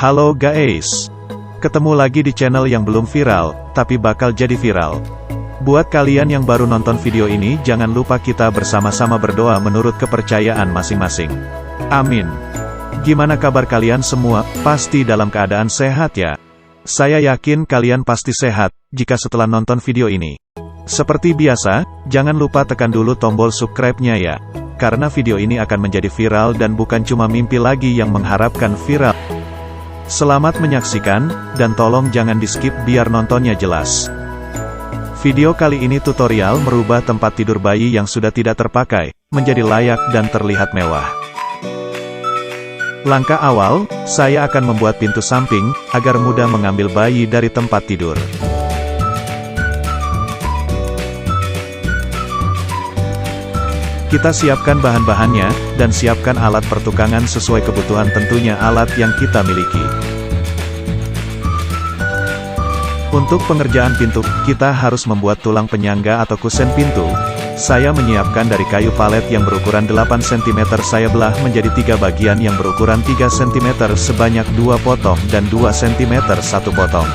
Halo guys, ketemu lagi di channel yang belum viral, tapi bakal jadi viral. Buat kalian yang baru nonton video ini, jangan lupa kita bersama-sama berdoa menurut kepercayaan masing-masing. Amin. Gimana kabar kalian semua? Pasti dalam keadaan sehat ya? Saya yakin kalian pasti sehat, jika setelah nonton video ini. Seperti biasa, jangan lupa tekan dulu tombol subscribe-nya ya. Karena video ini akan menjadi viral dan bukan cuma mimpi lagi yang mengharapkan viral. Selamat menyaksikan, dan tolong jangan di-skip biar nontonnya jelas. Video kali ini tutorial merubah tempat tidur bayi yang sudah tidak terpakai, menjadi layak dan terlihat mewah. Langkah awal, saya akan membuat pintu samping, agar mudah mengambil bayi dari tempat tidur. Kita siapkan bahan-bahannya, dan siapkan alat pertukangan sesuai kebutuhan tentunya alat yang kita miliki. Untuk pengerjaan pintu, kita harus membuat tulang penyangga atau kusen pintu. Saya menyiapkan dari kayu palet yang berukuran 8 cm, saya belah menjadi 3 bagian yang berukuran 3 cm sebanyak 2 potong dan 2 cm 1 potong.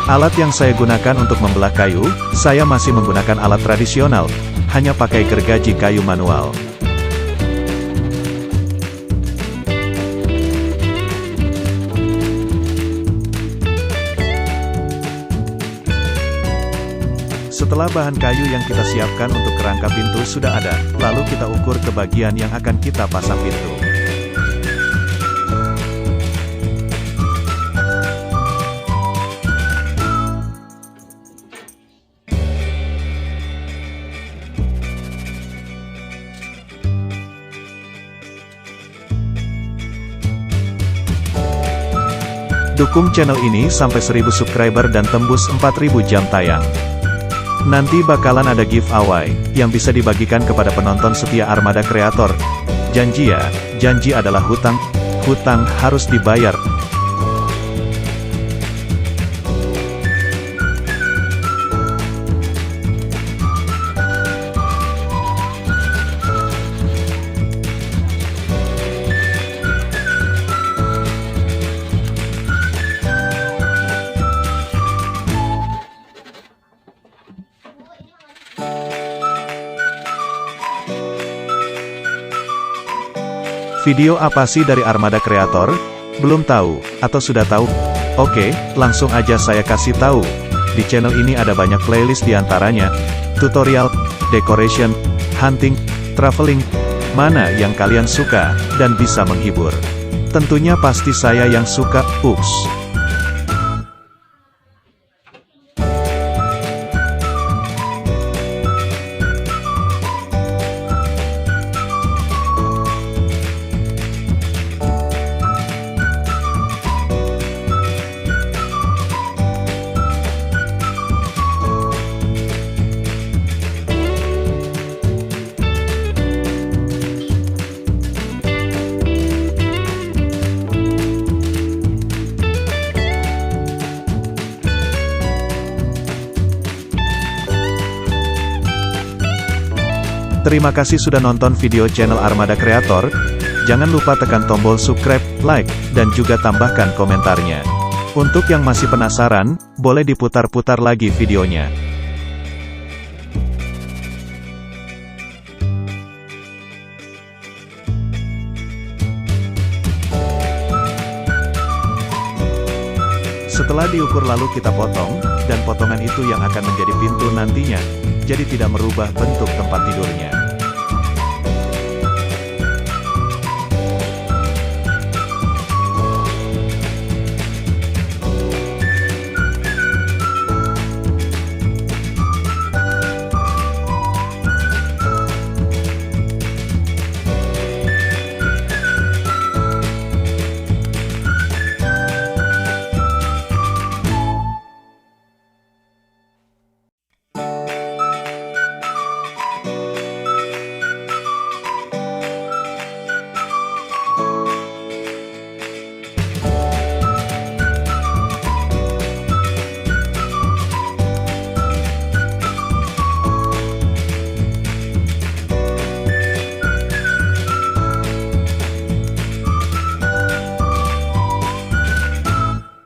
Alat yang saya gunakan untuk membelah kayu, saya masih menggunakan alat tradisional, hanya pakai gergaji kayu manual. Setelah bahan kayu yang kita siapkan untuk kerangka pintu sudah ada, lalu kita ukur ke bagian yang akan kita pasang pintu. Dukung channel ini sampai 1000 subscriber dan tembus 4000 jam tayang. Nanti bakalan ada giveaway, yang bisa dibagikan kepada penonton setia Armada Kreator. Janji ya, janji adalah hutang, hutang harus dibayar. Video apa sih dari Armada Kreator? Belum tahu, atau sudah tahu? Oke, langsung aja saya kasih tahu. Di channel ini ada banyak playlist diantaranya, tutorial, decoration, hunting, traveling, mana yang kalian suka, dan bisa menghibur. Tentunya pasti saya yang suka, ups. Terima kasih sudah nonton video channel Armada Kreator. Jangan lupa tekan tombol subscribe, like, dan juga tambahkan komentarnya. Untuk yang masih penasaran, boleh diputar-putar lagi videonya. Setelah diukur lalu kita potong, dan potongan itu yang akan menjadi pintu nantinya, jadi tidak merubah bentuk tempat tidurnya.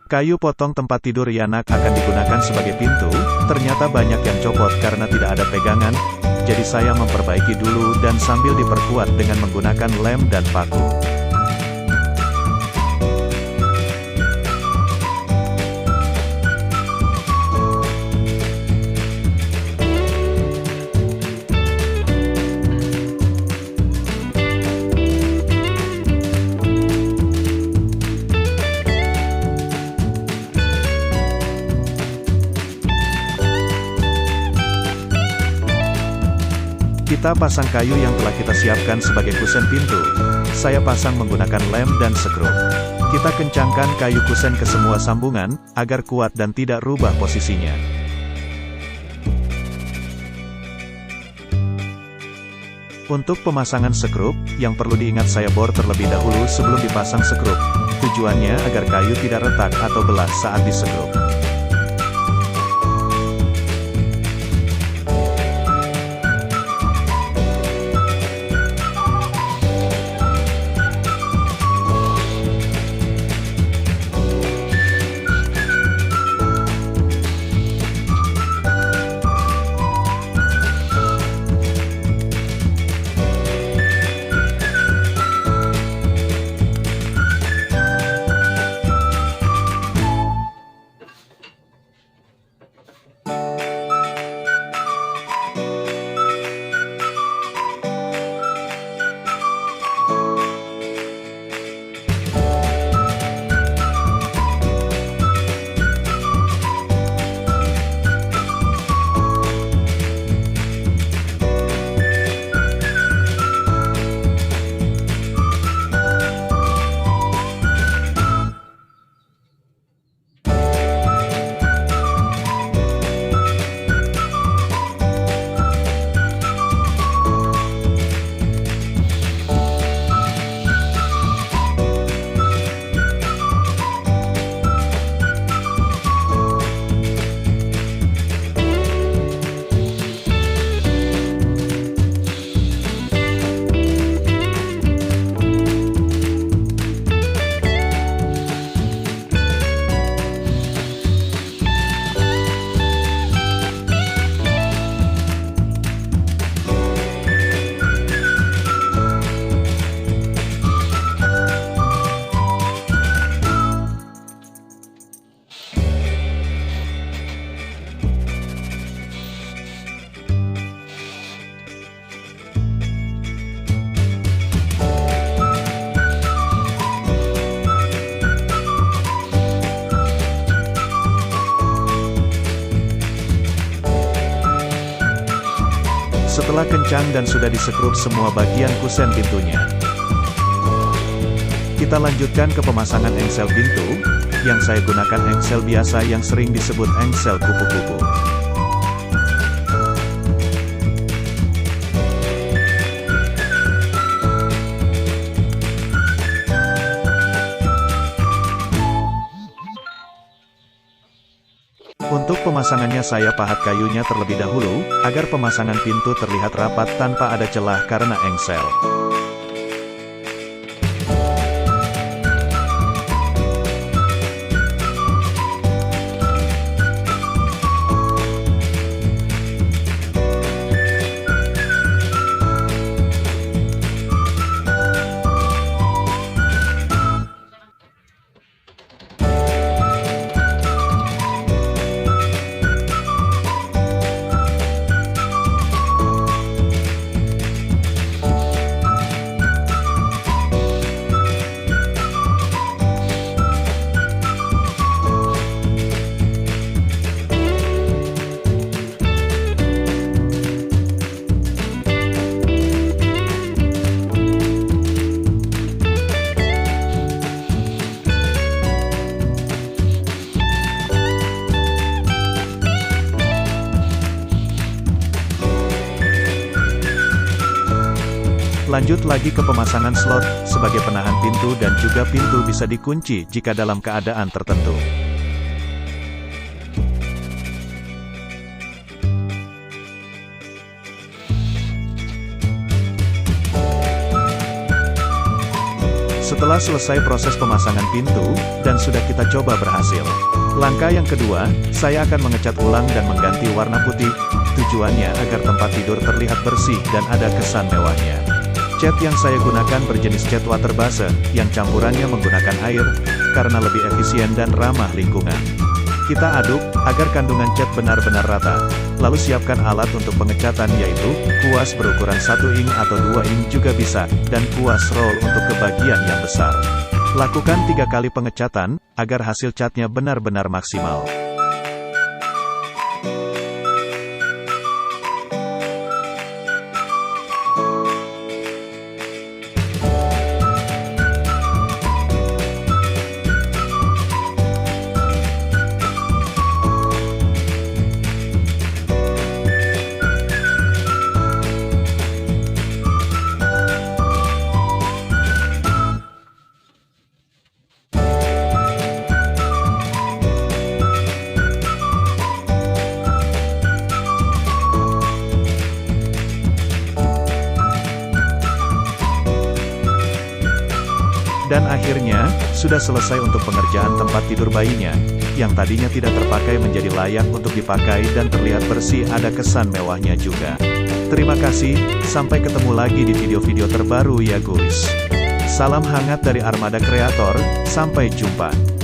Kayu potong tempat tidur Yanak akan digunakan sebagai pintu, ternyata banyak yang copot karena tidak ada pegangan, jadi saya memperbaiki dulu dan sambil diperkuat dengan menggunakan lem dan paku. Kita pasang kayu yang telah kita siapkan sebagai kusen pintu. Saya pasang menggunakan lem dan skrup. Kita kencangkan kayu kusen ke semua sambungan, agar kuat dan tidak rubah posisinya. Untuk pemasangan skrup, yang perlu diingat saya bor terlebih dahulu sebelum dipasang skrup. Tujuannya agar kayu tidak retak atau belah saat diskrup. Setelah kencang dan sudah disekrup semua bagian kusen pintunya, kita lanjutkan ke pemasangan engsel pintu, yang saya gunakan engsel biasa yang sering disebut engsel kupu-kupu. Untuk pemasangannya saya pahat kayunya terlebih dahulu, agar pemasangan pintu terlihat rapat tanpa ada celah karena engsel. Lanjut lagi ke pemasangan slot, sebagai penahan pintu dan juga pintu bisa dikunci jika dalam keadaan tertentu. Setelah Telah selesai proses pemasangan pintu, dan sudah kita coba berhasil. Langkah yang kedua, saya akan mengecat ulang dan mengganti warna putih. Tujuannya agar tempat tidur terlihat bersih dan ada kesan mewahnya. Cat yang saya gunakan berjenis cat water base, yang campurannya menggunakan air, karena lebih efisien dan ramah lingkungan. Kita aduk, agar kandungan cat benar-benar rata. Lalu siapkan alat untuk pengecatan yaitu, kuas berukuran 1 ing atau 2 ing juga bisa, dan kuas roll untuk kebagian yang besar. Lakukan 3 kali pengecatan, agar hasil catnya benar-benar maksimal. Dan akhirnya, sudah selesai untuk pengerjaan tempat tidur bayinya, yang tadinya tidak terpakai menjadi layak untuk dipakai dan terlihat bersih, ada kesan mewahnya juga. Terima kasih, sampai ketemu lagi di video-video terbaru ya guys. Salam hangat dari Armada Kreator, sampai jumpa.